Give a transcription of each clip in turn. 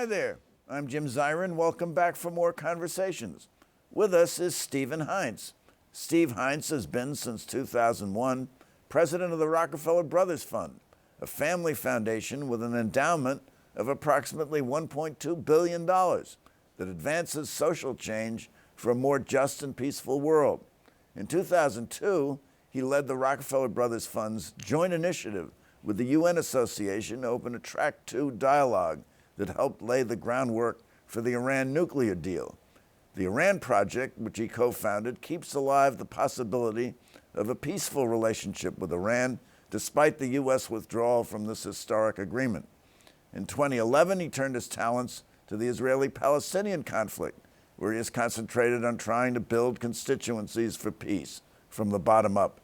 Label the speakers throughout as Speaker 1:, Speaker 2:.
Speaker 1: Hi there, I'm Jim Zirin. Welcome back for more conversations. With us is Stephen Heintz. Steve Heintz has been, since 2001, president of the Rockefeller Brothers Fund, a family foundation with an endowment of approximately $1.2 billion that advances social change for a more just and peaceful world. In 2002, he led the Rockefeller Brothers Fund's joint initiative with the UN Association to open a Track 2 dialogue that helped lay the groundwork for the Iran nuclear deal. The Iran Project, which he co-founded, keeps alive the possibility of a peaceful relationship with Iran, despite the U.S. withdrawal from this historic agreement. In 2011, he turned his talents to the Israeli-Palestinian conflict, where he is concentrated on trying to build constituencies for peace from the bottom up.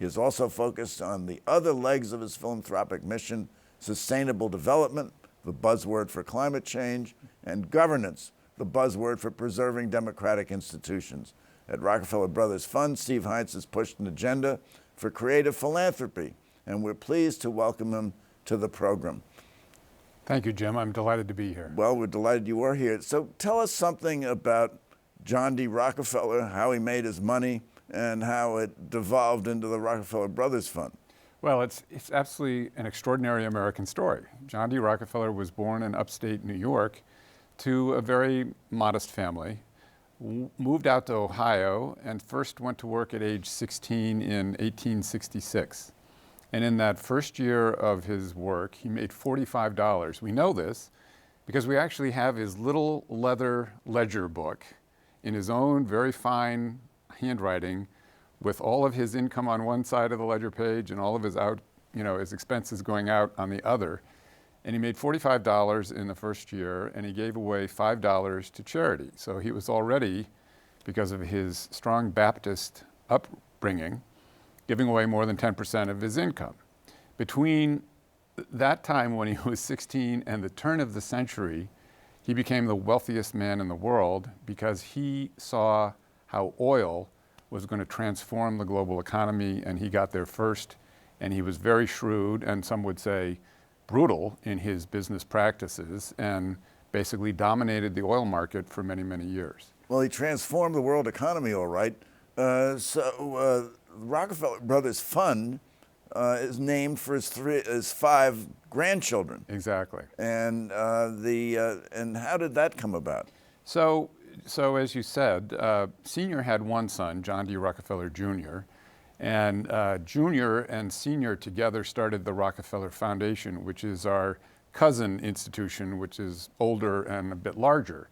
Speaker 1: He is also focused on the other legs of his philanthropic mission: sustainable development, the buzzword for climate change, and governance, the buzzword for preserving democratic institutions. At Rockefeller Brothers Fund, Steve Heintz has pushed an agenda for creative philanthropy, and we're pleased to welcome him to the program.
Speaker 2: Thank you, Jim. I'm delighted to be here.
Speaker 1: Well, we're delighted you are here. So tell us something about John D. Rockefeller, how he made his money, and how it devolved into the Rockefeller Brothers Fund.
Speaker 2: Well, it's absolutely an extraordinary American story. John D. Rockefeller was born in upstate New York to a very modest family, moved out to Ohio, and first went to work at age 16 in 1866. And in that first year of his work, he made $45. We know this because we actually have his little leather ledger book in his own very fine handwriting, with all of his income on one side of the ledger page and all of his his expenses going out on the other. And he made $45 in the first year, and he gave away $5 to charity. So he was already, because of his strong Baptist upbringing, giving away more than 10% of his income. Between that time when he was 16 and the turn of the century, he became the wealthiest man in the world because he saw how oil was going to transform the global economy, and he got there first. And he was very shrewd, and some would say brutal, in his business practices, and basically dominated the oil market for many, many years.
Speaker 1: Well, he transformed the world economy, all right. The Rockefeller Brothers Fund is named for his 5 grandchildren.
Speaker 2: Exactly.
Speaker 1: And how did that come about?
Speaker 2: So as you said, Senior had one son, John D. Rockefeller Jr., and Junior and Senior together started the Rockefeller Foundation, which is our cousin institution, which is older and a bit larger.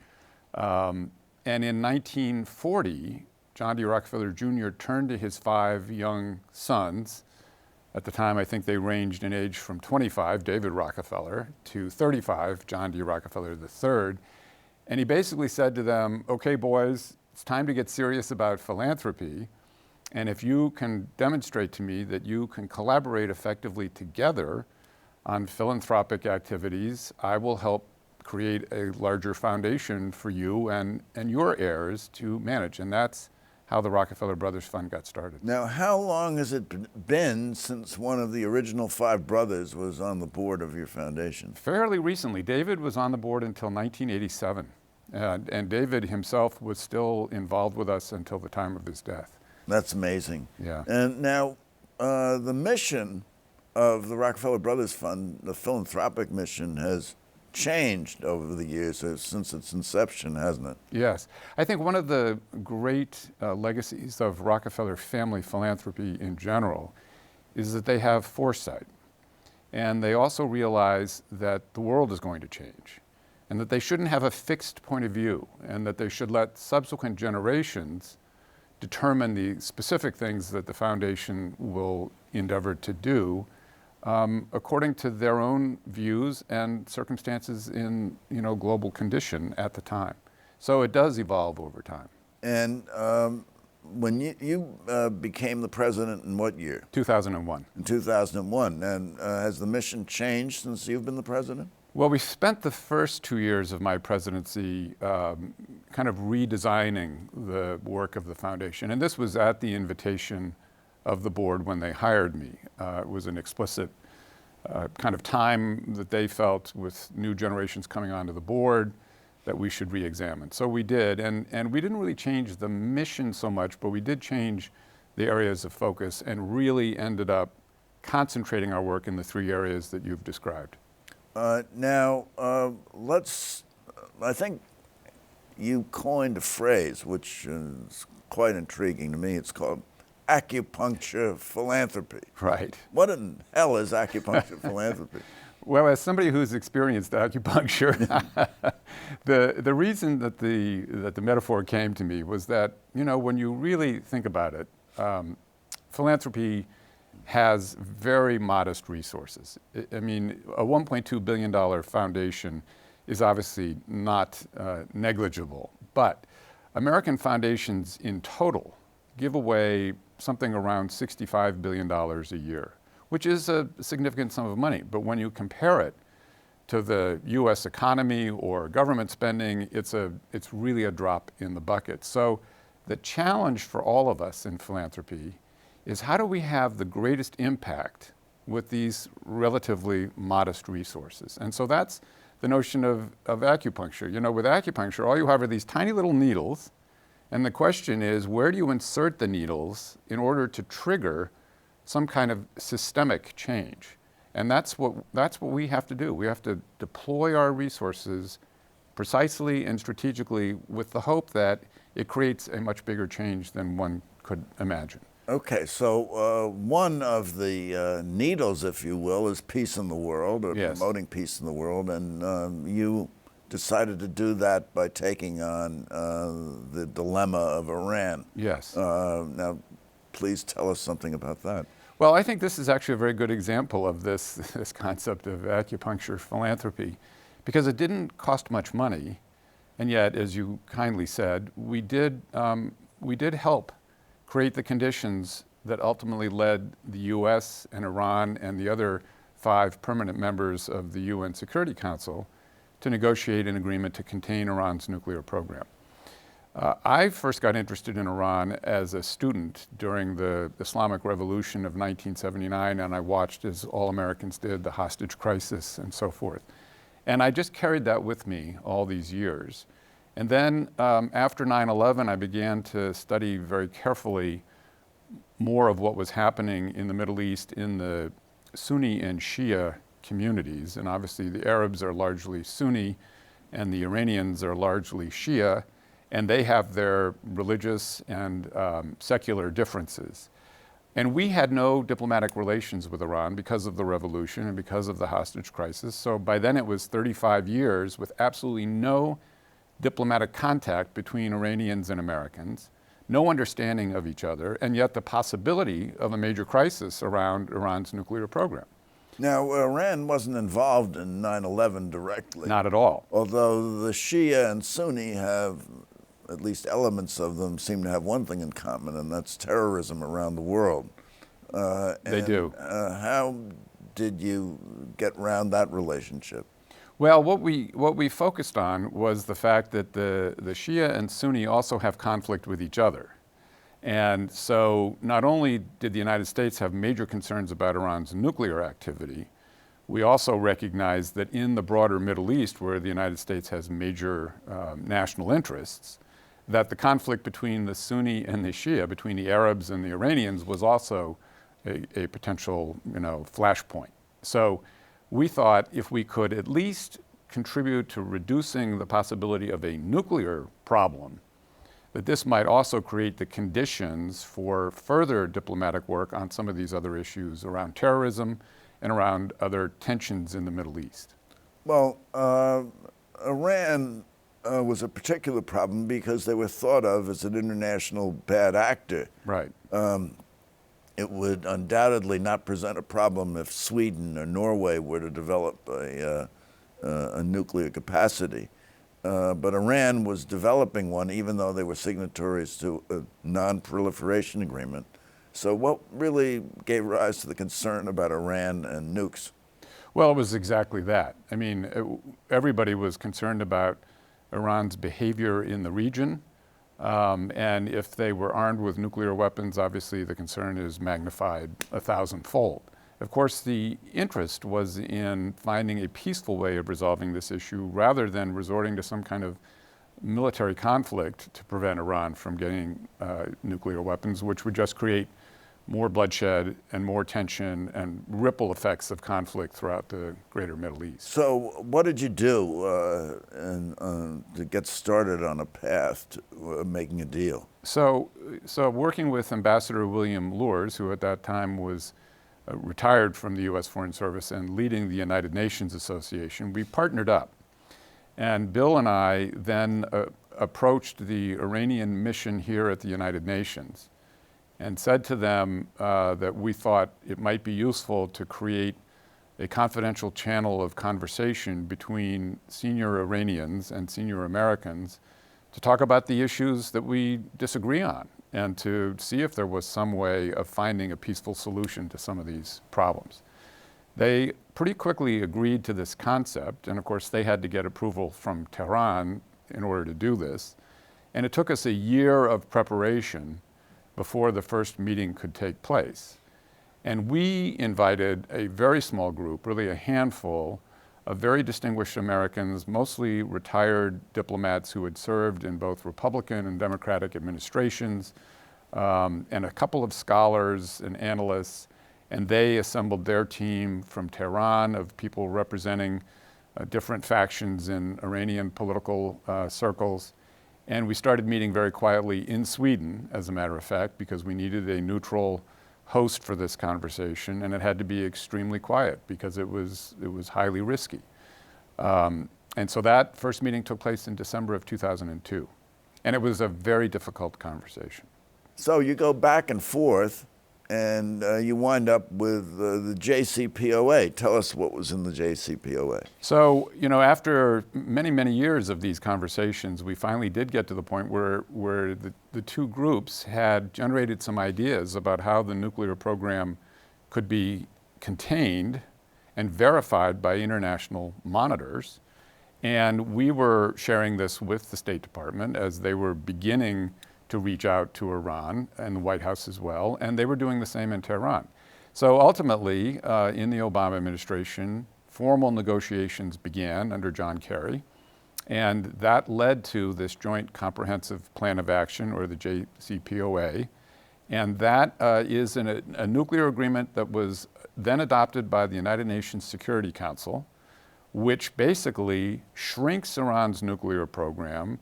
Speaker 2: And in 1940, John D. Rockefeller Jr. turned to his 5 young sons. At the time, I think they ranged in age from 25, David Rockefeller, to 35, John D. Rockefeller III. And he basically said to them, okay, boys, it's time to get serious about philanthropy. And if you can demonstrate to me that you can collaborate effectively together on philanthropic activities, I will help create a larger foundation for you and your heirs to manage. And that's how the Rockefeller Brothers Fund got started.
Speaker 1: Now, how long has it been since one of the original 5 brothers was on the board of your foundation?
Speaker 2: Fairly recently. David was on the board until 1987. And David himself was still involved with us until the time of his death.
Speaker 1: That's amazing.
Speaker 2: Yeah.
Speaker 1: And now, the mission of the Rockefeller Brothers Fund, the philanthropic mission, has changed over the years since its inception, hasn't it?
Speaker 2: Yes. I think one of the great legacies of Rockefeller family philanthropy in general is that they have foresight. And they also realize that the world is going to change, and that they shouldn't have a fixed point of view, and that they should let subsequent generations determine the specific things that the foundation will endeavor to do according to their own views and circumstances in global condition at the time. So it does evolve over time.
Speaker 1: And when you became the president in what year?
Speaker 2: 2001.
Speaker 1: In 2001. And has the mission changed since you've been the president?
Speaker 2: Well, we spent the first 2 years of my presidency kind of redesigning the work of the foundation. And this was at the invitation of the board when they hired me. It was an explicit kind of time that they felt with new generations coming onto the board that we should re-examine. So we did, and we didn't really change the mission so much, but we did change the areas of focus and really ended up concentrating our work in the three areas that you've described.
Speaker 1: Now, I think you coined a phrase which is quite intriguing to me. It's called acupuncture philanthropy.
Speaker 2: Right.
Speaker 1: What in hell is acupuncture philanthropy?
Speaker 2: Well, as somebody who's experienced acupuncture, the reason that the metaphor came to me was that, you know, when you really think about it, philanthropy has very modest resources. I mean, a $1.2 billion foundation is obviously not negligible, but American foundations in total give away something around $65 billion a year, which is a significant sum of money. But when you compare it to the US economy or government spending, it's really a drop in the bucket. So the challenge for all of us in philanthropy is how do we have the greatest impact with these relatively modest resources? And so that's the notion of acupuncture. You know, with acupuncture, all you have are these tiny little needles, and the question is, where do you insert the needles in order to trigger some kind of systemic change? And that's what we have to do. We have to deploy our resources precisely and strategically with the hope that it creates a much bigger change than one could imagine.
Speaker 1: Okay, so one of the needles, if you will, is peace in the world, or
Speaker 2: Yes.
Speaker 1: promoting peace in the world, and you decided to do that by taking on the dilemma of Iran.
Speaker 2: Yes.
Speaker 1: Now, please tell us something about that.
Speaker 2: Well, I think this is actually a very good example of this concept of acupuncture philanthropy, because it didn't cost much money, and yet, as you kindly said, we did help create the conditions that ultimately led the US and Iran and the other 5 permanent members of the UN Security Council to negotiate an agreement to contain Iran's nuclear program. I first got interested in Iran as a student during the Islamic Revolution of 1979, and I watched, as all Americans did, the hostage crisis and so forth. And I just carried that with me all these years. And then after 9/11, I began to study very carefully more of what was happening in the Middle East in the Sunni and Shia communities. And obviously the Arabs are largely Sunni and the Iranians are largely Shia, and they have their religious and secular differences. And we had no diplomatic relations with Iran because of the revolution and because of the hostage crisis. So by then it was 35 years with absolutely no diplomatic contact between Iranians and Americans, no understanding of each other, and yet the possibility of a major crisis around Iran's nuclear program.
Speaker 1: Now, Iran wasn't involved in 9/11 directly.
Speaker 2: Not at all.
Speaker 1: Although the Shia and Sunni have, at least elements of them, seem to have one thing in common, and that's terrorism around the world.
Speaker 2: They do.
Speaker 1: How did you get around that relationship?
Speaker 2: Well, what we focused on was the fact that the Shia and Sunni also have conflict with each other. And so not only did the United States have major concerns about Iran's nuclear activity, we also recognized that in the broader Middle East, where the United States has major national interests, that the conflict between the Sunni and the Shia, between the Arabs and the Iranians, was also a potential, flashpoint. So we thought if we could at least contribute to reducing the possibility of a nuclear problem, that this might also create the conditions for further diplomatic work on some of these other issues around terrorism and around other tensions in the Middle East.
Speaker 1: Well, Iran was a particular problem because they were thought of as an international bad actor.
Speaker 2: Right.
Speaker 1: It would undoubtedly not present a problem if Sweden or Norway were to develop a nuclear capacity. But Iran was developing one, even though they were signatories to a non-proliferation agreement. So what really gave rise to the concern about Iran and nukes?
Speaker 2: Well, it was exactly that. I mean, everybody was concerned about Iran's behavior in the region. And if they were armed with nuclear weapons, obviously the concern is magnified 1,000-fold. Of course, the interest was in finding a peaceful way of resolving this issue rather than resorting to some kind of military conflict to prevent Iran from getting nuclear weapons, which would just create more bloodshed and more tension and ripple effects of conflict throughout the greater Middle East.
Speaker 1: So what did you do to get started on a path to making a deal?
Speaker 2: So working with Ambassador William Lors, who at that time was retired from the U.S. Foreign Service and leading the United Nations Association, we partnered up. And Bill and I then approached the Iranian mission here at the United Nations and said to them that we thought it might be useful to create a confidential channel of conversation between senior Iranians and senior Americans to talk about the issues that we disagree on and to see if there was some way of finding a peaceful solution to some of these problems. They pretty quickly agreed to this concept, and of course they had to get approval from Tehran in order to do this. And it took us a year of preparation before the first meeting could take place. And we invited a very small group, really a handful of very distinguished Americans, mostly retired diplomats who had served in both Republican and Democratic administrations, and a couple of scholars and analysts, and they assembled their team from Tehran of people representing different factions in Iranian political circles. And we started meeting very quietly in Sweden, as a matter of fact, because we needed a neutral host for this conversation, and it had to be extremely quiet because it was highly risky. And so that first meeting took place in December of 2002. And it was a very difficult conversation.
Speaker 1: So you go back and forth, and you wind up with the JCPOA. Tell us what was in the JCPOA.
Speaker 2: So, after many, many years of these conversations, we finally did get to the point where the two groups had generated some ideas about how the nuclear program could be contained and verified by international monitors. And we were sharing this with the State Department as they were beginning to reach out to Iran and the White House as well, and they were doing the same in Tehran. So ultimately, in the Obama administration, formal negotiations began under John Kerry, and that led to this Joint Comprehensive Plan of Action, or the JCPOA, and that is a nuclear agreement that was then adopted by the United Nations Security Council, which basically shrinks Iran's nuclear program,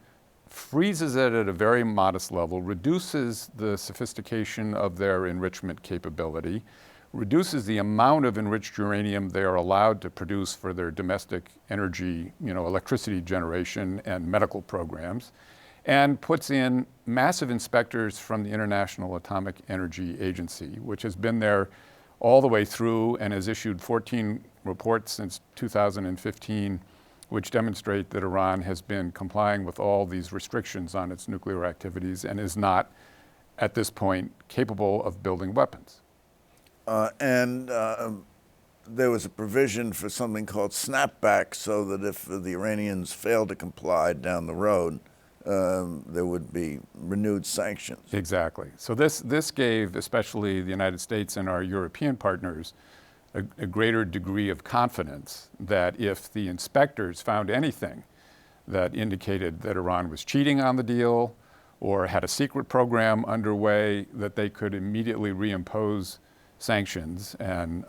Speaker 2: freezes it at a very modest level, reduces the sophistication of their enrichment capability, reduces the amount of enriched uranium they are allowed to produce for their domestic energy, electricity generation and medical programs, and puts in massive inspectors from the International Atomic Energy Agency, which has been there all the way through and has issued 14 reports since 2015, which demonstrate that Iran has been complying with all these restrictions on its nuclear activities and is not, at this point, capable of building weapons.
Speaker 1: And there was a provision for something called snapback, so that if the Iranians failed to comply down the road, there would be renewed sanctions.
Speaker 2: Exactly. So this gave, especially the United States and our European partners, a greater degree of confidence that if the inspectors found anything that indicated that Iran was cheating on the deal or had a secret program underway, that they could immediately reimpose sanctions and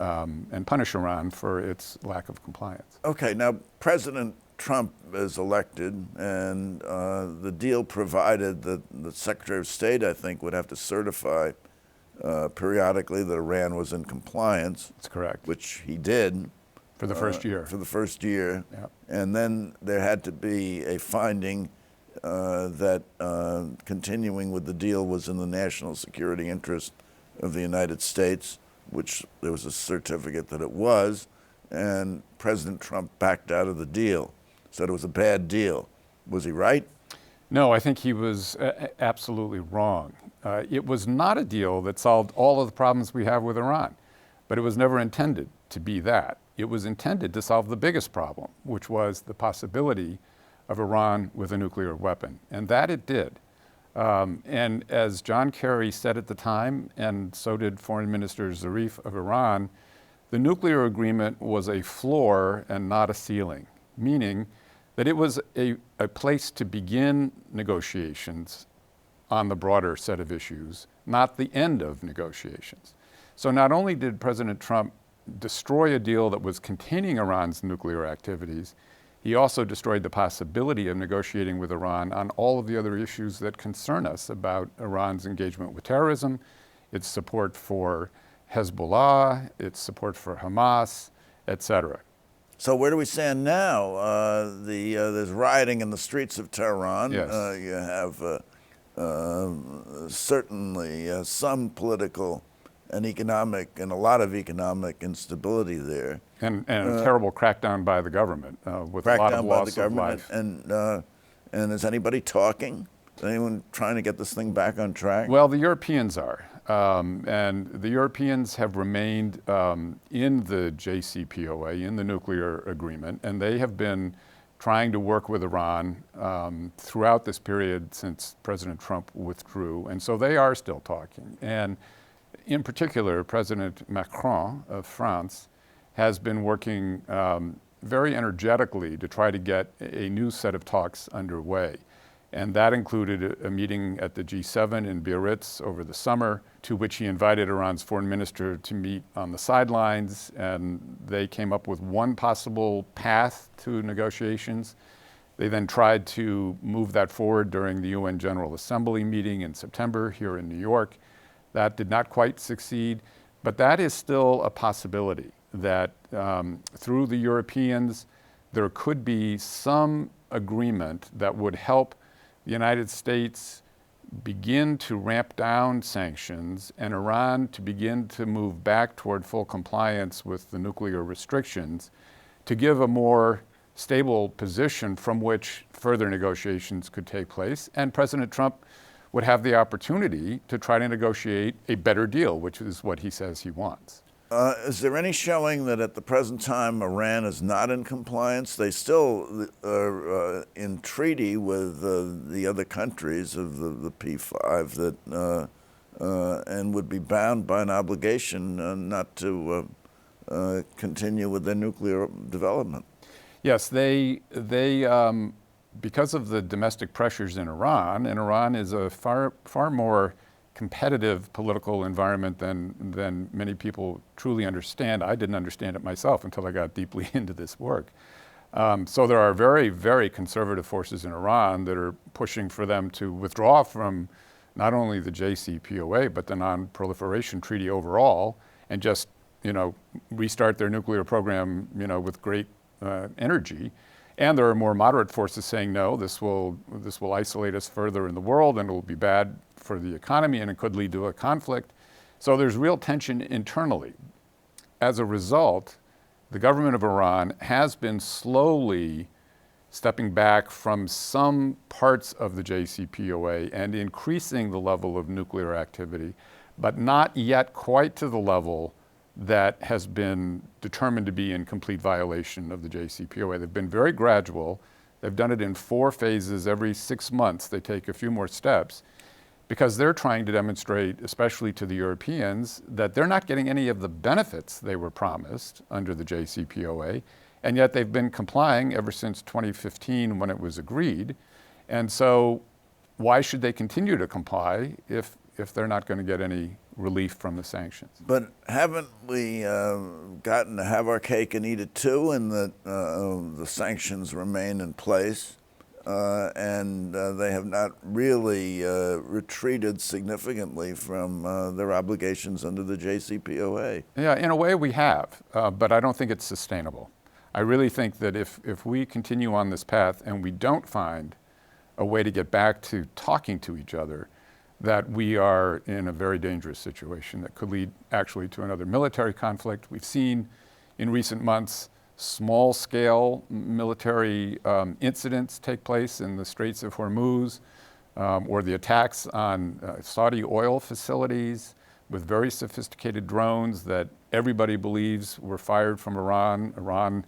Speaker 2: punish Iran for its lack of compliance.
Speaker 1: Okay, now President Trump is elected, and the deal provided that the Secretary of State, I think, would have to certify periodically that Iran was in compliance.
Speaker 2: That's correct.
Speaker 1: Which he did.
Speaker 2: For the first year.
Speaker 1: For the first year.
Speaker 2: Yep.
Speaker 1: And then there had to be a finding that continuing with the deal was in the national security interest of the United States, which there was a certificate that it was, and President Trump backed out of the deal, said it was a bad deal. Was he right?
Speaker 2: No, I think he was absolutely wrong. It was not a deal that solved all of the problems we have with Iran, but it was never intended to be that. It was intended to solve the biggest problem, which was the possibility of Iran with a nuclear weapon, and that it did. And as John Kerry said at the time, and so did Foreign Minister Zarif of Iran, the nuclear agreement was a floor and not a ceiling, meaning that it was a place to begin negotiations on the broader set of issues, not the end of negotiations. So not only did President Trump destroy a deal that was containing Iran's nuclear activities, he also destroyed the possibility of negotiating with Iran on all of the other issues that concern us about Iran's engagement with terrorism, its support for Hezbollah, its support for Hamas, et cetera.
Speaker 1: So where do we stand now? There's rioting in the streets of Tehran.
Speaker 2: Yes.
Speaker 1: You have certainly some political and economic and a lot of economic instability there.
Speaker 2: And a terrible crackdown by the government with a lot of loss of life.
Speaker 1: And is anybody talking? Is anyone trying to get this thing back on track?
Speaker 2: Well, the Europeans are. And the Europeans have remained in the JCPOA, in the nuclear agreement, and they have been trying to work with Iran throughout this period since President Trump withdrew. And so they are still talking. And in particular, President Macron of France has been working very energetically to try to get a new set of talks underway. And that included a meeting at the G7 in Biarritz over the summer, to which he invited Iran's foreign minister to meet on the sidelines. And they came up with one possible path to negotiations. They then tried to move that forward during the UN General Assembly meeting in September here in New York. That did not quite succeed, but that is still a possibility that through the Europeans, there could be some agreement that would help the United States begin to ramp down sanctions and Iran to begin to move back toward full compliance with the nuclear restrictions to give a more stable position from which further negotiations could take place. And President Trump would have the opportunity to try to negotiate a better deal, which is what he says he wants.
Speaker 1: Is there any showing that at the present time Iran is not in compliance? They still are in treaty with the other countries of the P5 that and would be bound by an obligation not to continue with their nuclear development.
Speaker 2: Yes, they because of the domestic pressures in Iran, and Iran is a far more competitive political environment than many people truly understand. I didn't understand it myself until I got deeply into this work. So there are very, very conservative forces in Iran that are pushing for them to withdraw from not only the JCPOA, but the Non-Proliferation Treaty overall, and just, restart their nuclear program, with great energy. And there are more moderate forces saying, no, this will isolate us further in the world and it will be bad for the economy and it could lead to a conflict. So there's real tension internally. As a result, the government of Iran has been slowly stepping back from some parts of the JCPOA and increasing the level of nuclear activity, but not yet quite to the level that has been determined to be in complete violation of the JCPOA. They've been very gradual. They've done it in 4 phases. Every 6 months, they take a few more steps because they're trying to demonstrate, especially to the Europeans, that they're not getting any of the benefits they were promised under the JCPOA, and yet they've been complying ever since 2015 when it was agreed. And so why should they continue to comply if they're not going to get any relief from the sanctions?
Speaker 1: But haven't we gotten to have our cake and eat it too, and that the sanctions remain in place, and they have not really retreated significantly from their obligations under the JCPOA?
Speaker 2: Yeah, in a way we have, but I don't think it's sustainable. I really think that if we continue on this path and we don't find a way to get back to talking to each other, that we are in a very dangerous situation that could lead actually to another military conflict. We've seen in recent months small-scale military incidents take place in the Straits of Hormuz, or the attacks on Saudi oil facilities with very sophisticated drones that everybody believes were fired from Iran. Iran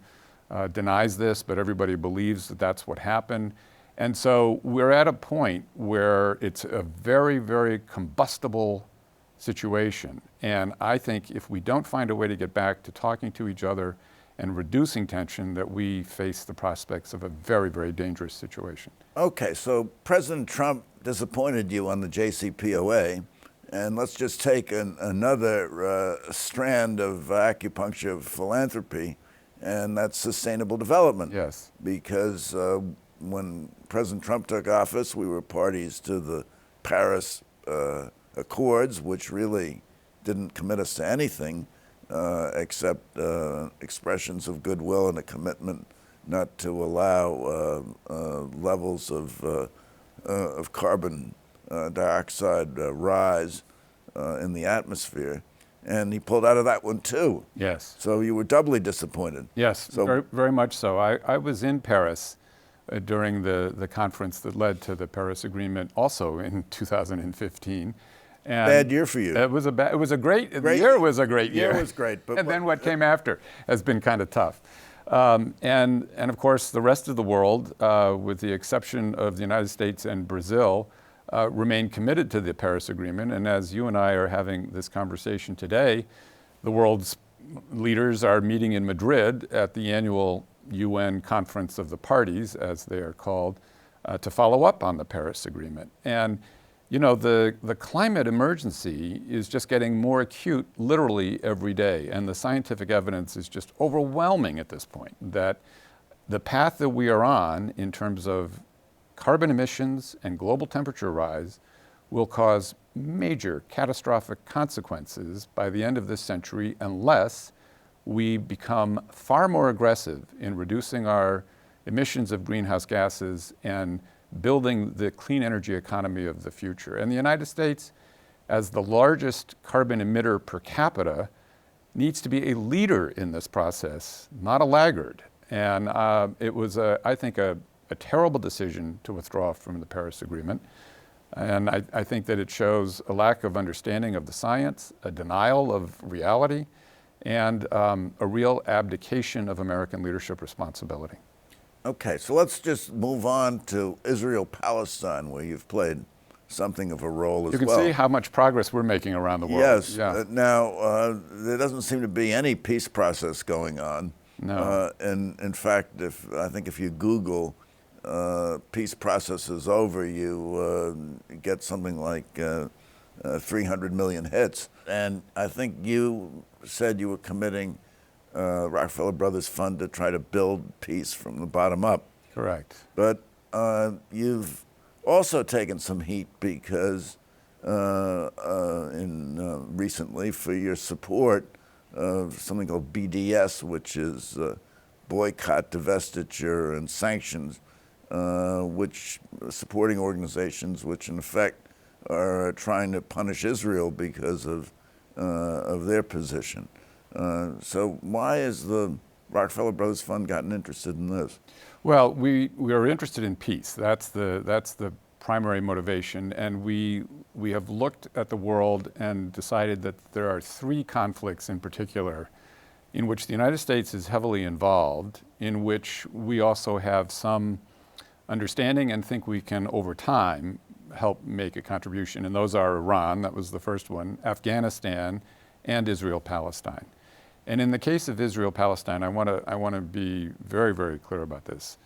Speaker 2: denies this, but everybody believes that that's what happened. And so we're at a point where it's a very, very combustible situation. And I think if we don't find a way to get back to talking to each other and reducing tension, that we face the prospects of a very, very dangerous situation.
Speaker 1: Okay, so President Trump disappointed you on the JCPOA, and let's just take another strand of acupuncture of philanthropy, and that's sustainable development.
Speaker 2: Yes.
Speaker 1: Because when President Trump took office, we were parties to the Paris Accords, which really didn't commit us to anything except expressions of goodwill and a commitment not to allow levels of carbon dioxide rise in the atmosphere. And he pulled out of that one too.
Speaker 2: Yes.
Speaker 1: So you were doubly disappointed.
Speaker 2: Yes,
Speaker 1: So
Speaker 2: very, very much so. I was in Paris during the conference that led to the Paris Agreement, also in 2015. And
Speaker 1: bad year for you.
Speaker 2: It was a great the year was a great year.
Speaker 1: Year was great, but
Speaker 2: and then what came after has been kind of tough. And of course, the rest of the world, with the exception of the United States and Brazil, remain committed to the Paris Agreement. And as you and I are having this conversation today, the world's leaders are meeting in Madrid at the annual UN Conference of the Parties, as they are called, to follow up on the Paris Agreement. And you know, the climate emergency is just getting more acute literally every day. And the scientific evidence is just overwhelming at this point that the path that we are on in terms of carbon emissions and global temperature rise will cause major catastrophic consequences by the end of this century unless we become far more aggressive in reducing our emissions of greenhouse gases and building the clean energy economy of the future. And the United States, as the largest carbon emitter per capita, needs to be a leader in this process, not a laggard. And it was, I think, a terrible decision to withdraw from the Paris Agreement. And I think that it shows a lack of understanding of the science, a denial of reality, and a real abdication of American leadership responsibility.
Speaker 1: Okay, so let's just move on to Israel-Palestine, where you've played something of a role as well.
Speaker 2: You can see how much progress we're making around the world.
Speaker 1: Yes.
Speaker 2: Yeah.
Speaker 1: Now, there doesn't seem to be any peace process going on.
Speaker 2: No.
Speaker 1: And in fact, I think if you Google peace process is over, you get something like 300 million hits. And I think you said you were committing Rockefeller Brothers Fund to try to build peace from the bottom up.
Speaker 2: Correct.
Speaker 1: But you've also taken some heat because recently for your support of something called BDS, which is boycott, divestiture, and sanctions, which supporting organizations which in effect are trying to punish Israel because of their position. So why has the Rockefeller Brothers Fund gotten interested in this?
Speaker 2: Well, we are interested in peace. That's the primary motivation, and we have looked at the world and decided that there are three conflicts in particular in which the United States is heavily involved, in which we also have some understanding and think we can, over time, help make a contribution. And those are Iran, that was the first one, Afghanistan, and Israel-Palestine. And in the case of Israel-Palestine, I want to be very, very clear about this.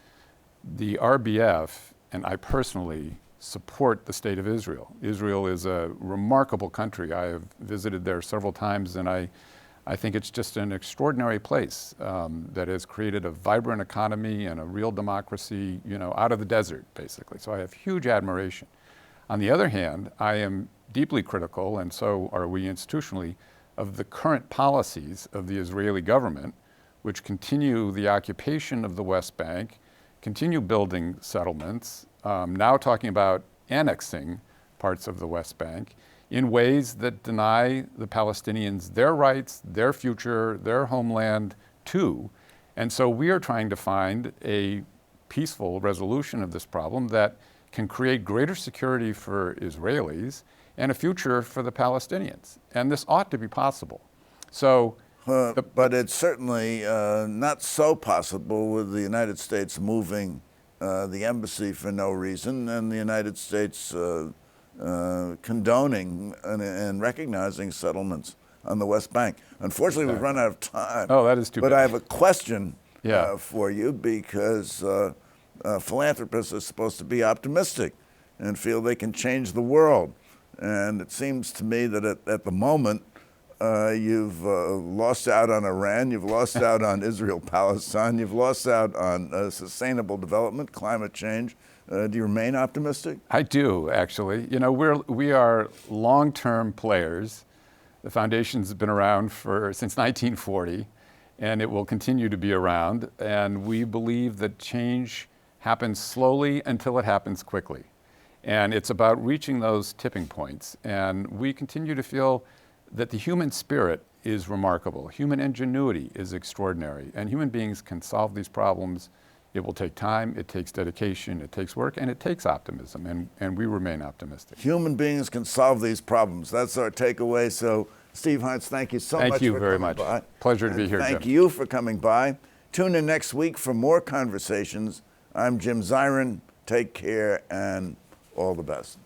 Speaker 2: The RBF, and I personally, support the state of Israel. Israel is a remarkable country. I have visited there several times, and I think it's just an extraordinary place that has created a vibrant economy and a real democracy, you know, out of the desert, basically. So I have huge admiration. On the other hand, I am deeply critical, and so are we institutionally, of the current policies of the Israeli government, which continue the occupation of the West Bank, continue building settlements, now talking about annexing parts of the West Bank in ways that deny the Palestinians their rights, their future, their homeland too. And so we are trying to find a peaceful resolution of this problem that can create greater security for Israelis and a future for the Palestinians. And this ought to be possible. So,
Speaker 1: but it's certainly not so possible with the United States moving the embassy for no reason and the United States condoning and recognizing settlements on the West Bank. Unfortunately, we've run out of time.
Speaker 2: Oh, that is too
Speaker 1: bad. But I have a question
Speaker 2: Yeah.
Speaker 1: for you, because philanthropists are supposed to be optimistic and feel they can change the world. And it seems to me that at the moment, you've lost out on Iran, you've lost out on Israel-Palestine, you've lost out on sustainable development, climate change. Do you remain optimistic?
Speaker 2: I do, actually. You know, we are long-term players. The foundation's been around since 1940, and it will continue to be around. And we believe that change happens slowly until it happens quickly. And it's about reaching those tipping points. And we continue to feel that the human spirit is remarkable. Human ingenuity is extraordinary. And human beings can solve these problems. It will take time, it takes dedication, it takes work, and it takes optimism. And we remain optimistic.
Speaker 1: Human beings can solve these problems. That's our takeaway. So, Steve Heintz, thank you so much for coming by.
Speaker 2: Thank you very much. Pleasure to be here, Jim.
Speaker 1: Thank you for coming by. Tune in next week for more conversations. I'm Jim Zirin. Take care and all the best.